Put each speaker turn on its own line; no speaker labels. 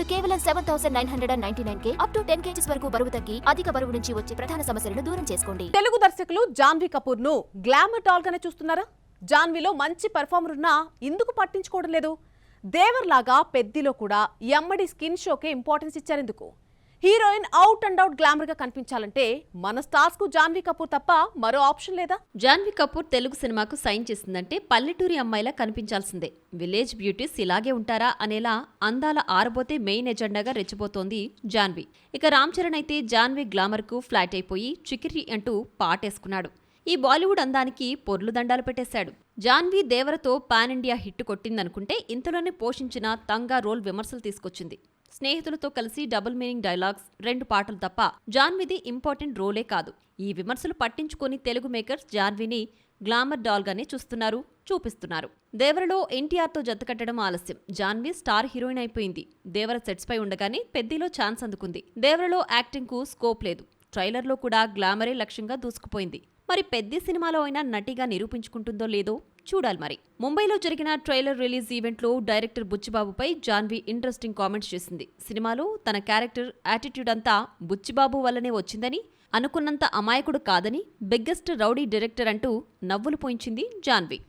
కేవలం 7,999K up to 10 kgs వరకు బరువు తగ్గి అధిక బరువు నుంచి వచ్చే ప్రధాన సమస్యలను దూరం చేసుకోండి.
తెలుగు దర్శకులు జాన్వీ కపూర్ ను గ్లామర్ డాల్ గానే చూస్తున్నారా? జాన్వీలో మంచి పెర్ఫార్మర్ ఉన్నా ఎందుకు పట్టించుకోవడం లేదు? దేవర్ లాగా పెద్దిలో కూడా ఎమ్మడి స్కిన్ షోకే ఇంపార్టెన్స్ ఇచ్చారెందుకు? Heroine out and out glamour గా కనిపించాలంటే మన స్టార్స్ కు జాన్వీ కపూర్ తప్ప మరో ఆప్షన్ లేదా?
జాన్వీ కపూర్ తెలుగు సినిమాకు సైన్ చేసిందంటే పల్లెటూరి అమ్మాయిలా కనిపించాల్సిందే. విలేజ్ బ్యూటీస్ ఇలాగే ఉంటారా అనేలా అందాల ఆరబోతే మెయిన్ ఎజెండాగా రెచ్చిపోతోంది జాన్వీ. ఇక రామ్ చరణ్ అయితే జాన్వీ గ్లామర్ కు ఫ్లాట్ అయిపోయి చికిరి అంటూ పాటేసుకున్నాడు. ఈ బాలీవుడ్ అందానికి పొర్లు దండాలు పెట్టేశాడు. జాన్వీ దేవరతో పాన్ ఇండియా హిట్ కొట్టిందనుకుంటే ఇంతలోనే పోషించిన తంగా రోల్ విమర్శలు తీసుకొచ్చింది. స్నేహితులతో కలిసి డబుల్ మీనింగ్ డైలాగ్స్, 2 పాటలు తప్ప జాన్వీది ఇంపార్టెంట్ రోలే కాదు. ఈ విమర్శలు పట్టించుకొని తెలుగు మేకర్స్ జాన్వీని గ్లామర్ డాల్ గానే చూపిస్తున్నారు. దేవరలో ఎన్టీఆర్తో జతకట్టడం ఆలస్యం. జాన్వీ స్టార్ హీరోయిన్ అయిపోయింది. దేవర సెట్స్ పై ఉండగానే పెద్దిలో ఛాన్స్ అందుకుంది. దేవరలో యాక్టింగ్ కు స్కోప్ లేదు. ట్రైలర్లో కూడా గ్లామరే లక్ష్యంగా దూసుకుపోయింది. మరి పెద్ది సినిమాలో అయినా నటిగా నిరూపించుకుంటుందో లేదో చూడాలి. మరి ముంబైలో జరిగిన ట్రైలర్ రిలీజ్ ఈవెంట్లో డైరెక్టర్ బుచ్చిబాబుపై జాన్వీ ఇంట్రెస్టింగ్ కామెంట్స్ చేసింది. సినిమాలో తన క్యారెక్టర్ యాటిట్యూడ్ అంతా బుచ్చిబాబు వల్లనే వచ్చిందని, అనుకున్నంత అమాయకుడు కాదని, బిగ్గెస్ట్ రౌడీ డైరెక్టర్ అంటూ నవ్వులు పోయించింది జాన్వీ.